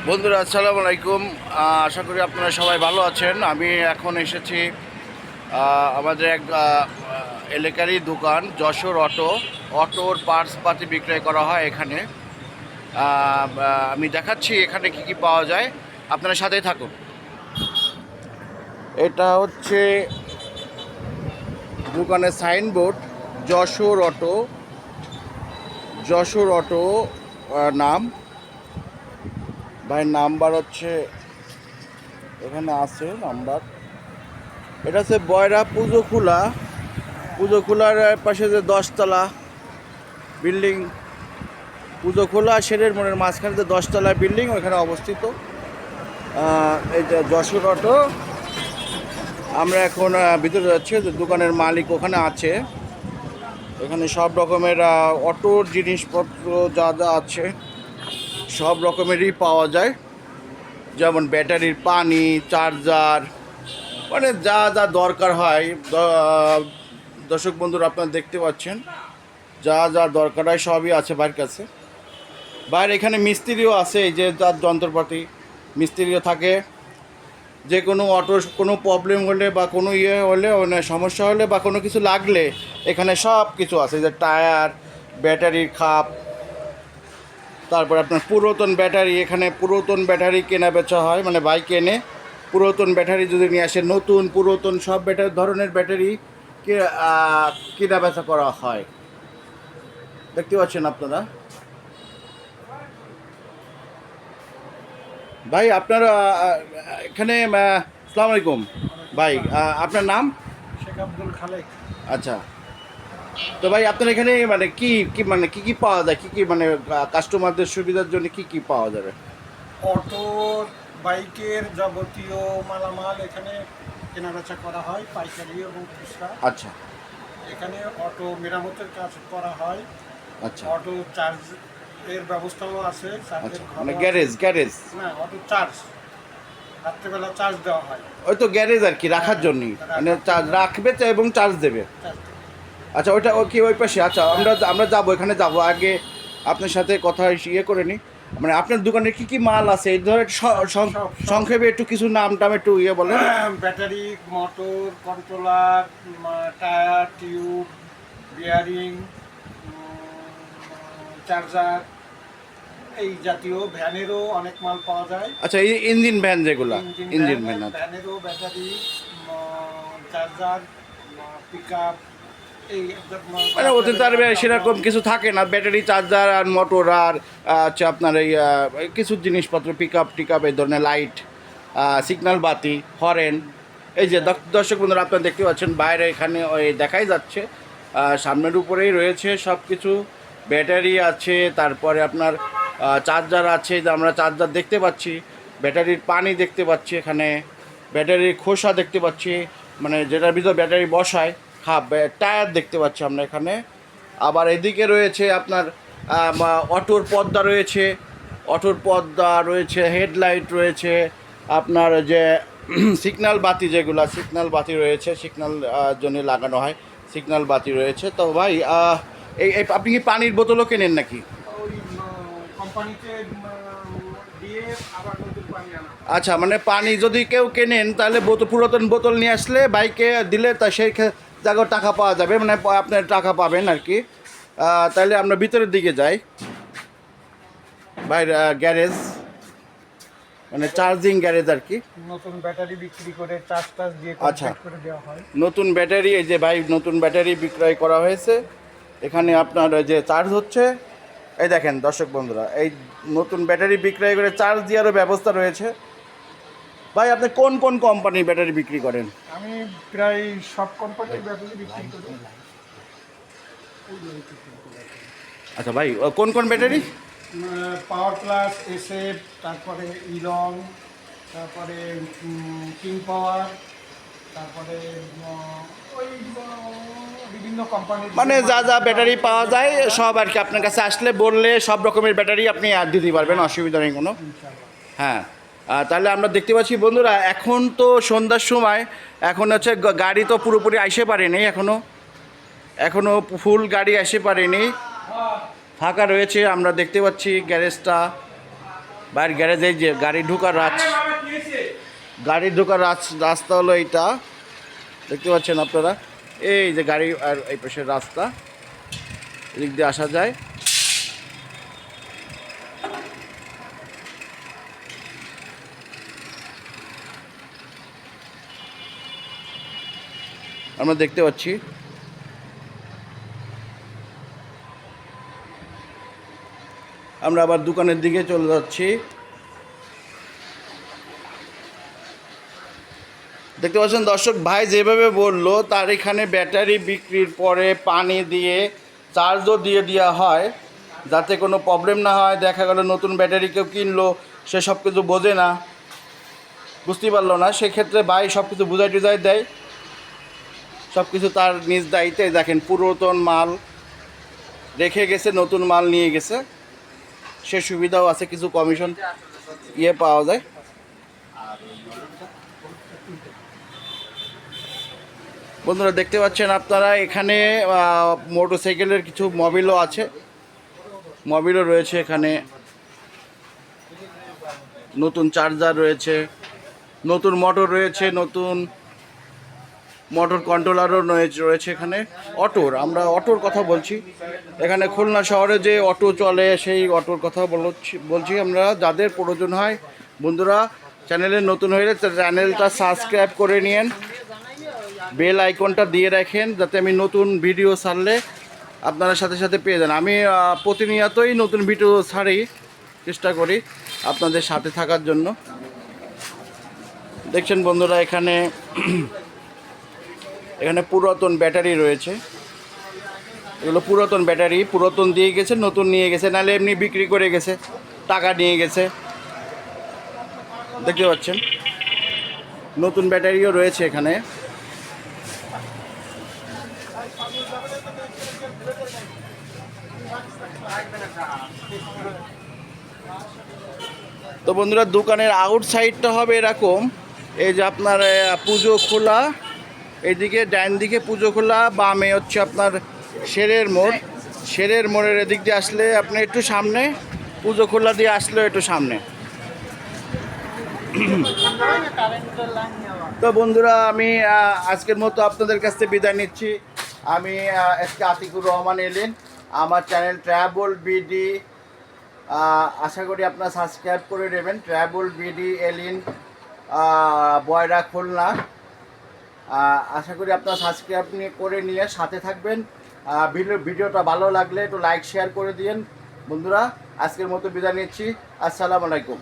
বন্ধুরা আসসালামু আলাইকুম। আশা করি আপনারা সবাই ভালো আছেন। আমি এখন এসেছি আমাদের এক এলাকারই দোকান যশোর অটোর পার্টস পাতি বিক্রয় করা হয় এখানে। আমি দেখাচ্ছি এখানে কি কি পাওয়া যায়, আপনারা সাথেই থাকুন। এটা হচ্ছে দোকানের সাইনবোর্ড যশোর অটো নাম। ভাই নাম্বার হচ্ছে এখানে আছে নাম্বার। এটা হচ্ছে বয়রা পুজো খোলার পাশে যে 10তলা বিল্ডিং, পুজো খোলা শেরের মোড়ের মাঝখানে যে 10তলা বিল্ডিং ওইখানে অবস্থিত এই যে যশোর অটো। আমরা এখন ভিতরে যাচ্ছি, যে দোকানের মালিক ওখানে আছে। এখানে সব রকমের অটোর জিনিসপত্র যা যা আছে সব রকমেরই পাওয়া যায়, যেমন ব্যাটারির পানি, চার্জার, মানে যা যা দরকার হয়। দর্শক বন্ধুরা আপনারা দেখতে পাচ্ছেন যা যা দরকার হয় সবই আছে ভাইয়ের কাছে। বাইরে এখানে মিস্ত্রিও আছে, এই যে যার যন্ত্রপাতি মিস্ত্রিও থাকে। যে কোনো অটোর কোনো প্রবলেম হলে বা কোনো হলে, মানে সমস্যা হলে বা কোনো কিছু লাগলে এখানে সব কিছু আছে, যে টায়ার, ব্যাটারির খাপ, তারপর আপনার পুরাতন ব্যাটারি। এখানে পুরাতন ব্যাটারি কেনা বেচা হয়, মানে বাইক এনে পুরাতন ব্যাটারি যদি নিয়ে আসে, নতুন পুরাতন সব ধরনের ব্যাটারি কেনা বেচা করা হয়। দেখতে পাচ্ছেন আপনারা। ভাই আপনার এখানে আসসালামু আলাইকুম ভাই, আপনার নাম? শেখ আব্দুল খালেক। আচ্ছা, তো ভাই আপনার এখানে মানে কি কি মানে কি কি পাওয়া যায়, কি কি মানে কাস্টমারদের সুবিধার জন্য কি কি পাওয়া যাবে? অটো, বাইকের যাবতীয় মালামাল এখানে কেনাবেচা করা হয়, পাইকারি এবং খুচরা। আচ্ছা এখানে অটো মেরামতের কাজ করা হয়। আচ্ছা অটো চার্জ এর ব্যবস্থাও আছে, আচ্ছা, চার্জের মানে ঘরও আছে। গ্যারেজ। না, অটো চার্জ রাত্রেবেলা চার্জ দেওয়া হয়। ওই তো গ্যারেজ আর কি, রাখার জন্যই, মানে চার্জ রাখবে এবং চার্জ দেবে। চার্জ। আচ্ছা, ওইটা ও কি ওই পাশে? আচ্ছা, আমরা যাবো, এখানে যাবো। আগে আপনার সাথে কথা করে নিই, মানে আপনার দোকানে কি কি মাল আছে এই ধরনের সব। সংক্ষেপে একটু কিছু নাম টাম একটু বলেন। Battery, motor, controller, tyre, tube, bearing, charger, এই জাতীয় ভ্যানেরও অনেক মাল পাওয়া যায়। আচ্ছা, এই ইঞ্জিন ভ্যান যেগুলা, ইঞ্জিন ভ্যান আছে। ভ্যানেরও ব্যাটারি, চার্জার, পিক আপ, এই মানে ওতে তার সেরকম কিছু থাকে না, ব্যাটারি, চার্জার আর মোটর আর হচ্ছে আপনার এই কিছু জিনিসপত্র, পিক আপ এই ধরনের লাইট, সিগন্যাল বাতি, হরেন। এই যে দর্শক বন্ধুরা আপনারা দেখতে পাচ্ছেন বাইরে এখানে ওই দেখাই যাচ্ছে, সামনের উপরেই রয়েছে সব কিছু। ব্যাটারি আছে, তারপরে আপনার চার্জার আছে, যে আমরা চার্জার দেখতে পাচ্ছি, ব্যাটারির পানি দেখতে পাচ্ছি, এখানে ব্যাটারির খোসা দেখতে পাচ্ছি, মানে যেটার ভিতর ব্যাটারি বসায়। হ্যাঁ, টায়ার দেখতে পাচ্ছি আমরা এখানে। আবার এদিকে রয়েছে আপনার অটোর পর্দা রয়েছে, হেডলাইট রয়েছে, আপনার যে সিগন্যাল বাতি, সিগন্যাল বাতি রয়েছে, সিগন্যাল জন্য লাগানো হয়, সিগন্যাল বাতি রয়েছে। তো ভাই আপনি কি পানির বোতলও কেনেন নাকি? ওই কোম্পানিতে দিয়ে আবার নতুন পানি আনা। আচ্ছা, মানে পানি যদি কেউ কেনেন তাহলে পুরাতন বোতল নিয়ে আসলে বাইকে দিলে তা সেই জায়গায় টাকা পাওয়া যাবে, মানে আপনার টাকা পাবেন আর কি। তাহলে আমরা ভিতরের দিকে যাই। ভাই গ্যারেজ, মানে চার্জিং গ্যারেজ আর কি। নতুন ব্যাটারি বিক্রি করে চার্জ দিয়ে আচ্ছা, কমপ্লিট করে দেওয়া হয়। নতুন ব্যাটারি, এই যে ভাই নতুন ব্যাটারি বিক্রয় করা হয়েছে এখানে। আপনার যে চার্জ হচ্ছে, এই দেখেন দর্শক বন্ধুরা, এই নতুন ব্যাটারি বিক্রয় করে চার্জ দেওয়ারও ব্যবস্থা রয়েছে। ভাই আপনি কোন কোন কোম্পানির ব্যাটারি বিক্রি করেন? আমি প্রায় সব কোম্পানির ব্যাটারি বিক্রি করি। আচ্ছা ভাই, কোন কোন ব্যাটারি? পাওয়ার প্লাস, এসএফ, তারপরে ইলং, তারপরে কিং পাওয়ার, তারপরে ওই বিভিন্ন কোম্পানির, মানে যা যা ব্যাটারি পাওয়া যায় সব আর কি। আপনার কাছে আসলে বললে সব রকমের ব্যাটারি আপনি দিতে পারবেন, অসুবিধা নেই কোনো। হ্যাঁ, তাহলে আমরা দেখতে পাচ্ছি বন্ধুরা, এখন তো সন্ধ্যার সময়, এখন হচ্ছে গাড়ি তো পুরোপুরি আসতে পারেনি এখনও ফুল গাড়ি আসতে পারেনি, ফাঁকা রয়েছে। আমরা দেখতে পাচ্ছি গ্যারেজটা বাইরের গ্যারেজে যে গাড়ি ঢোকার রাস্তা হলো এইটা, দেখতে পাচ্ছেন আপনারা। এই যে গাড়ি আর এই পাশের রাস্তা, এদিক দিয়ে আসা যায়। আমরা দেখতে পাচ্ছি। আমরা আবার দোকানের দিকে চলে যাচ্ছি। দেখতে পাচ্ছেন দর্শক, ভাই যেভাবে বললো তার এখানে ব্যাটারি বিক্রির পরে পানি দিয়ে চার্জও দিয়ে দেওয়া হয়, যাতে কোনো প্রবলেম না হয়। দেখা গেল নতুন ব্যাটারি কেউ কিনলো, সে সব কিছু বোঝে না, বুঝতেই পারলো না, সেক্ষেত্রে ভাই সব কিছু বুঝাই টুজাই দেয়, সব কিছু তার নিজ দায়িত্বে। দেখেন পুরাতন মাল রেখে গেছে, নতুন মাল নিয়ে গেছে, সে সুবিধাও আছে, কিছু কমিশন পাওয়া যায়। বন্ধুরা দেখতে পাচ্ছেন আপনারা এখানে মোটরসাইকেলের কিছু মোবিলও আছে, মোবিলও রয়েছে এখানে, নতুন চার্জার রয়েছে, নতুন মোটর রয়েছে, নতুন মোটর কন্ট্রোলারও রয়েছে এখানে। আমরা অটোর কথা বলছি, এখানে খুলনা শহরে যে অটো চলে সেই অটোর কথা বলছি আমরা। যাদের প্রয়োজন হয় বন্ধুরা, চ্যানেলে নতুন হলে চ্যানেলটা সাবস্ক্রাইব করে নিন, বেল আইকনটা দিয়ে রাখেন, যাতে আমি নতুন ভিডিও ছাড়লে আপনারা সাথে সাথে পেয়ে যান। আমি প্রতিনিয়তই নতুন ভিডিও ছাড়ি, চেষ্টা করি আপনাদের সাথে থাকার জন্য। দেখছেন বন্ধুরা এখানে পুরাতন ব্যাটারি রয়েছে, এগুলো পুরাতন ব্যাটারি, পুরাতন দিয়ে গেছে, নতুন নিয়ে গেছে, নাহলে এমনি বিক্রি করে গেছে, টাকা নিয়ে গেছে। দেখতে পাচ্ছেন নতুন ব্যাটারিও রয়েছে এখানে। তো বন্ধুরা দোকানের আউটসাইডটা হবে এরকম, এই যে আপনার পুজো খোলা, এইদিকে ডান দিকে পুজো খোলা, বামে হচ্ছে আপনার শেরের মোড়। শেরের মোড়ের এদিক দিয়ে আসলে আপনি একটু সামনে, পুজো খোলা দিয়ে আসলে একটু সামনে। তো বন্ধুরা আমি আজকের মতো আপনাদের কাছ থেকে বিদায় নিচ্ছি। আমি আজকে আতিকুর রহমান এলিন, আমার চ্যানেল ট্রাভেল বিডি, আশা করি আপনারা সাবস্ক্রাইব করে নেবেন। ট্রাভেল বিডি এলিন বয়রা খুলনা, আশা করি আপনারা সাবস্ক্রাইব করে নিয়ে সাথে থাকবেন। ভিডিওটা ভালো লাগলে একটু লাইক শেয়ার করে দিন বন্ধুরা। আজকের মতো বিদায় নিচ্ছি, আসসালামু আলাইকুম।